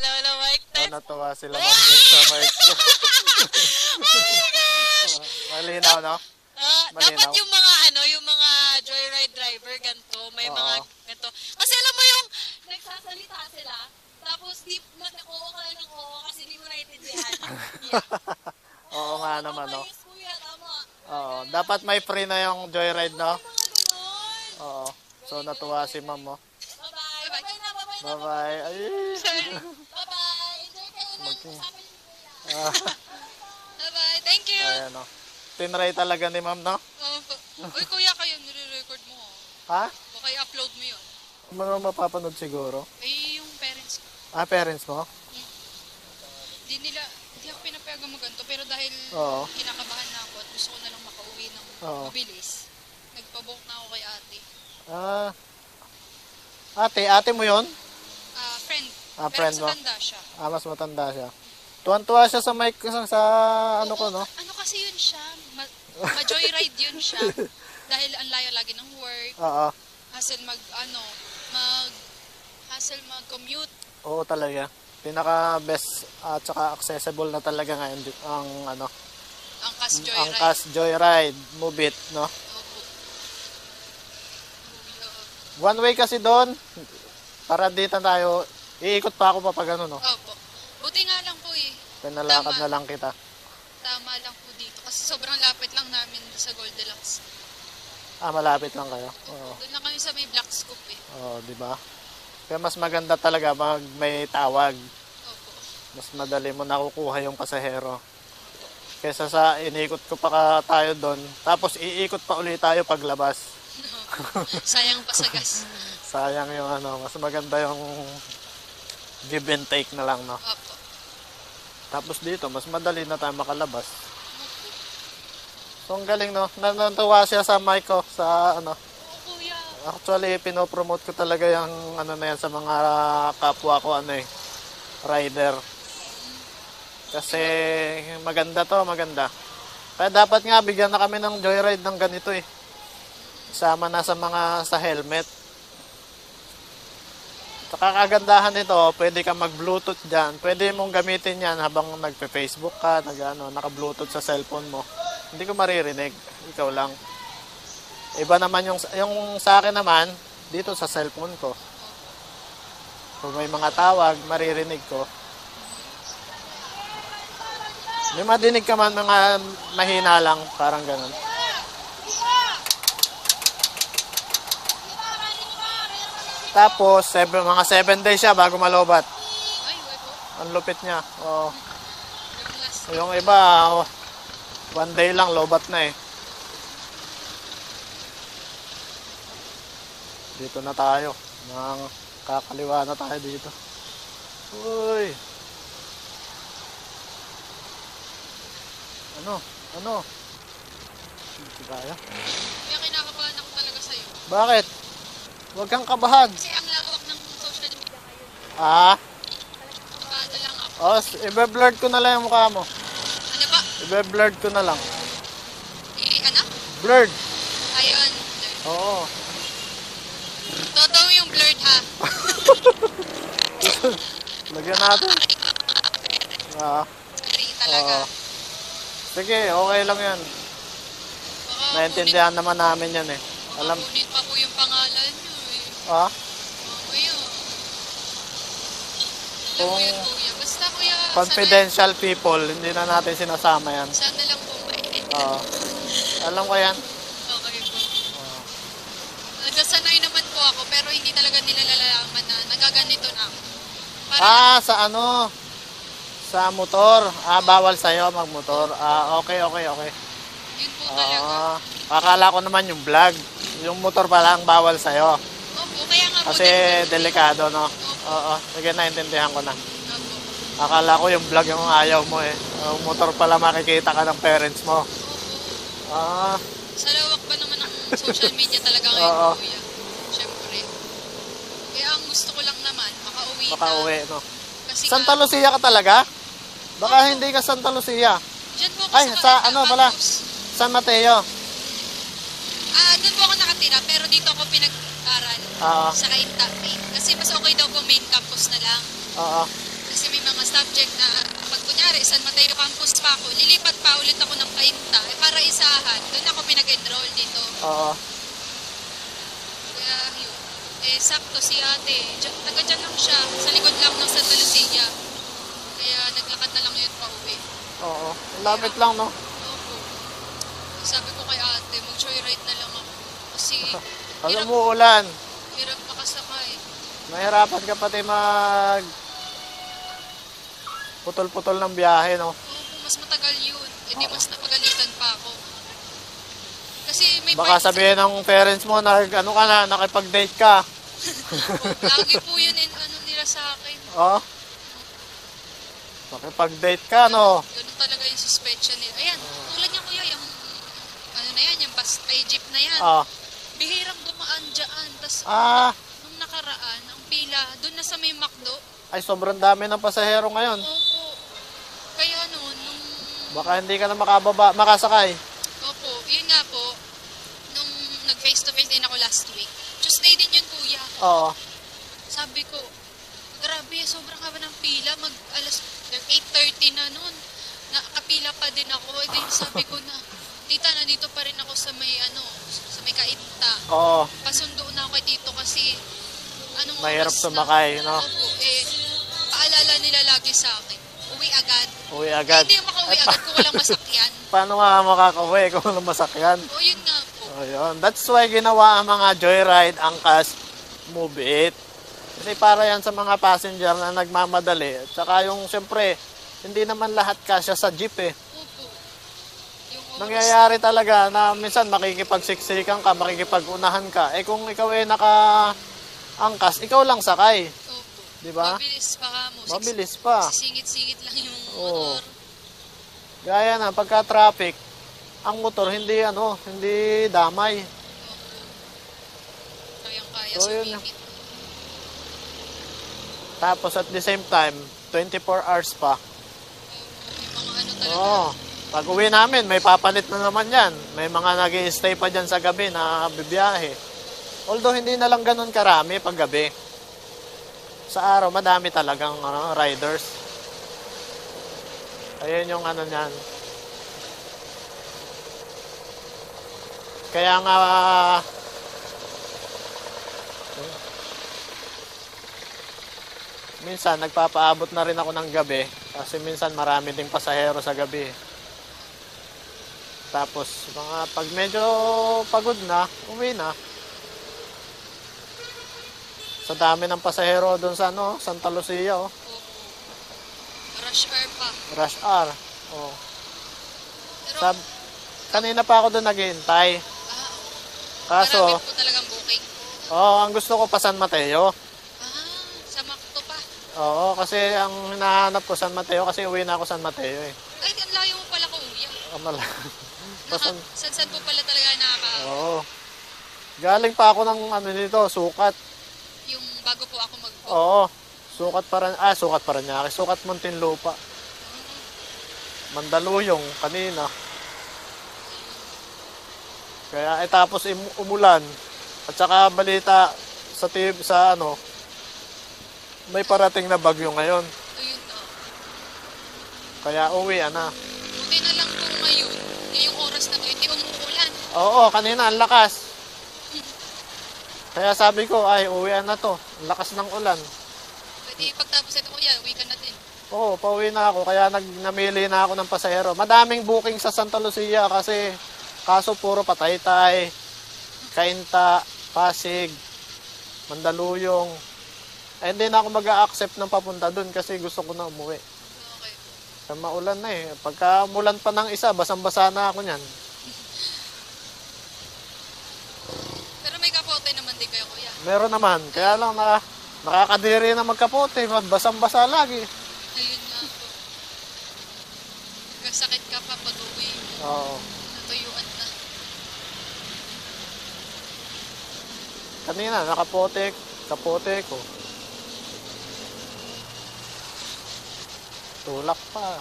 Hello, hello, Mike. Oh, Test. natuwa sila mag-get sa mic ko. Malinaw, no? Dapat Malinaw. yung mga yung mga joyride driver ganito, may mga Oo. ganito. Kasi alam mo yung nagsasalita sila, tapos di oo ka lang ng oo kasi di mo naiintindihan. Yeah. Oo nga naman, Tama, no? yes kuya, tama. Oo. Dapat may free na yung joyride, no? May mga ganon. Oo. So, natuwa si ma'am, mo. Bye-bye. Bye-bye na, bye-bye na. Bye-bye. Ay. Bye-bye. Enjoy kayo ng Mag- usapan ni kuya. Ah, Bye-bye. Thank you. ayan, no? Tinry talaga ni ma'am, no? Uy, kuya, kayo nire-record mo. Ha? Baka i-upload mo yun. Mga mapapanood siguro. Eh, yung parents ko. Ah, parents mo? Di ako pinapayagang maganto, pero dahil Oo. kinakabahan na ako at gusto ko na lang makauwi ng Oo. mabilis, nagpabook na ako kay ate. Ah, ate mo yon? Friend. Ah, Pero friend mas mo? matanda siya. Ah, mas matanda siya. Tuwan-tuwa siya sa mic sa ano ko, no? Ano kasi yun siya? Ma-joyride yun siya. Dahil ang layo lagi ng work, Oo. hassle hassle mag-commute. Oo talaga. Pinaka best at saka accessible na talaga ngayon ang ano, Angkas ang joyride. Angkas Joyride, Move It, no? Opo. One way kasi doon. Para dito tayo, iikot pa ako pa pag ano, no? Opo. Buti nga lang po eh. Pinalakad Tama. na lang kita. Tama lang po dito. Kasi sobrang lapit lang namin sa Goldilocks. Ah, malapit lang kayo. Oo. Doon lang kami sa may Black Scoop eh. Oo, di ba? Kaya mas maganda talaga pag may tawag. Opo. Mas madali mo nakukuha yung pasahero. Kesa sa inikot ko pa tayo doon, tapos iikot pa ulit tayo paglabas. Sayang pa sa gas. Sayang yung ano, mas maganda yung give and take na lang, no? Opo. Tapos dito, mas madali na tayo makalabas. So, ang galing, no? Natuwa siya sa mic ko, sa ano. Oo, kuya. Actually, pinopromote ko talaga yung ano na yan sa mga kapwa ko, ano eh, rider. Kasi maganda to, maganda. Kaya dapat nga bigyan na kami ng joyride ng ganito eh. Sama na sa mga sa helmet. Saka kagandahan nito, pwede ka mag-bluetooth dyan. Pwede mong gamitin yan habang nagpe-Facebook ka, naka-bluetooth sa cellphone mo. Hindi ko maririnig, ikaw lang. Iba naman yung sa akin naman, dito sa cellphone ko. Kung may mga tawag, maririnig ko. May madinig ka man mga mahina lang, parang ganun. Tapos, mga 7 days siya bago malobat. Ay, wait po. Ang lupit niya. Oh. Last. Yung iba, 1 day lang, lobat na eh. Dito na tayo. Kakaliwa na tayo dito. Uy! Ano? Dito tayo. Kaya kinakabahan ako talaga sa'yo. Bakit? Huwag kang kabahan. Kasi ang lawak ng social media ngayon. Ah? Kabado lang ako. Oh, i-blurred ko na lang yung mukha mo. Ano ba? I-blurred ko na lang. Ano? Blurred. Ayun. Oo. Totoo yung blurred ha. Lagyan natin. Ah. Sorry talaga. Oo. Sige, okay lang yan. Baka Naintindihan naman namin yan eh. Alam. Kunin pa po yung pangalan nyo eh. Ah? Kuya. Alam mo Kung yun kuya. Basta kuya. confidential people, hindi na natin sinasama yan. Sana lang po mainit. Oo. Alam ko yan. Okay po. Nagsasanay naman po ako pero hindi talaga nila lalaman na nagaganito na ako. Para Sa ano? Sa motor. Bawal sa'yo magmotor. Okay. yun po talaga. Akala ko naman yung vlog. Yung motor pa lang bawal sa'yo. Opo, kaya nga po. Kasi delikado, no? Oo. Sige, naintindihan ko na. Opo. Akala ko yung vlog yung ayaw mo eh. Yung motor pala makikita ka ng parents mo. Ah, Sa lawak ba naman ng social media talaga ngayon Oo. kuya? Siyempre. Kaya ang gusto ko lang naman, makauwi na. makauwi, no? Kasi Santa Lucia ka talaga? Baka hindi ka Santa Lucia. Diyan po ako Ay, sa Cainta, ano pala? campus. San Mateo. Doon po ako nakatira, pero dito ako pinag-aral Oo. sa Cainta main. Kasi mas okay daw po main campus na lang. Oo. Kasi project na pag kunyari San Mateo campus pa ako, lilipat pa ulit ako ng Cainta para isahan. Doon ako pinag-enroll dito. Oo. Kaya yun. Sakto si ate. Taga dyan lang siya. Sa likod lang ng Santa Lucia. Kaya naglakad na lang yun pa uwi. Oo. Lapit lang, no? Opo. Sabi ko kay ate, mag-joyride na lang ako. Kasi Alam mo, ulan. hirap makasakay. Mahirapan ka pati mag putol-putol ng biyahe, no? Opo, mas matagal yun. Hindi mas napagalitan pa ako. Kasi may Baka part- sabihin ng parents mo na ano ka na, nakipag-date ka. Opo, lagi po yun ano nila sa akin. Oh. Nakipag-date ka, no? Ganun talaga yung suspension nila. Ayan, tulad niya kuya, yung ano na yan, yung ay jeep na yan. Ah. Bihirang dumaan dyan. Tapos Ah. nung nakaraan, ang pila, doon na sa may McDo. Ay, sobrang dami ng pasahero ngayon. Opo. Kaya noon, nung... Baka hindi ka na makasakay. Opo, yun nga po, nung nag-face to face din ako last week. Tuesday din yun kuya. Oo. Sabi ko, grabe, sobrang haba ng pila. Alas 8:30 na noon. Nakapila pa din ako. E din sabi ko na, tita, nandito pa rin ako sa may sa may Cainta. Oo. Pasundo na ako kay tito kasi anong Mahirap oras sumakay, na, no? Opo, paalala nila lagi sa akin, uwi agad. Uwi agad. Hindi makauwi agad kung walang masakyan. Paano nga makakauwi kung walang masakyan? O yun nga po. Oh, yun. That's why ginawa ang mga joyride, angkas, move it. Kasi para yan sa mga passenger na nagmamadali. At saka yung, siyempre, hindi naman lahat kasya sa jeep eh. Opo. Yung oras. Nangyayari talaga na minsan makikipagsiksikan ka, makikipag-unahan ka. Eh kung ikaw eh naka-angkas, ikaw lang sakay. Opo. Di ba? Mabilis pa ka mo. Mabilis pa. Sisingit-singit lang yung Oo. motor. Gaya na, pagka traffic, ang motor hindi hindi damay. Opo. Kayang-kaya So, yun sumingit. Tapos at the same time, 24 hours pa. Yung mga ano talaga. Oo. Pag uwi namin, may papalit na naman yan. May mga nag-i-stay pa dyan sa gabi na bibiyahe. Although hindi na lang ganun karami pag gabi. Sa araw, madami talagang riders. Ayun yung ano niyan. Kaya nga, minsan nagpapaabot na rin ako ng gabi kasi minsan marami ding pasahero sa gabi. Tapos pag medyo pagod na, uwi na. Sa dami ng pasahero doon sa Santa Lucia, oh. Opo. Rush hour pa. Rush hour. Oh. Pero, Kanina pa ako doon naghihintay. Kaso, marami po talagang booking. ang gusto ko pa San Mateo. Sa McDo pa. Oo, kasi ang hinahanap ko San Mateo kasi uwi na ako San Mateo eh. Ay, ang layo mo pala kuya. Kamala. San po pala talaga nakaka... Oo. Galing pa ako ng dito, Sukat. Yung bago po ako mag-book. Oo. Sukat Paranaque, Sukat Muntinlupa. Mandaluyong kanina. Kaya tapos umulan. At saka balita sa may parating na bagyo ngayon. Ayun na. Kaya uwi na. Buti na lang po ngayon. Ngayong oras na to, hindi umuulan. Oo, kanina ang lakas. Kaya sabi ko, ay uwi na to. Ang lakas ng ulan. Pwede pagtapos ito kuya, uwi ka na din. Oo, pauwi na ako. Kaya namili na ako ng pasahero. Madaming booking sa Santa Lucia kasi kaso puro Pataytay, Cainta, Pasig, Mandaluyong. Ay, hindi na ako mag-a-accept ng papunta dun kasi gusto ko na umuwi. Okay. Sa maulan na eh. Pagka umulan pa ng isa, basang-basa na ako niyan. Pero may kapote naman din kayo kuya. Meron naman. Kaya lang nakakadiri na magkapote. Basang-basa lagi. Ayun nga po. Nagkasakit ka pa pag uwi. Oo. Natuyuan na. Kanina, kapote ko. Tulak pa.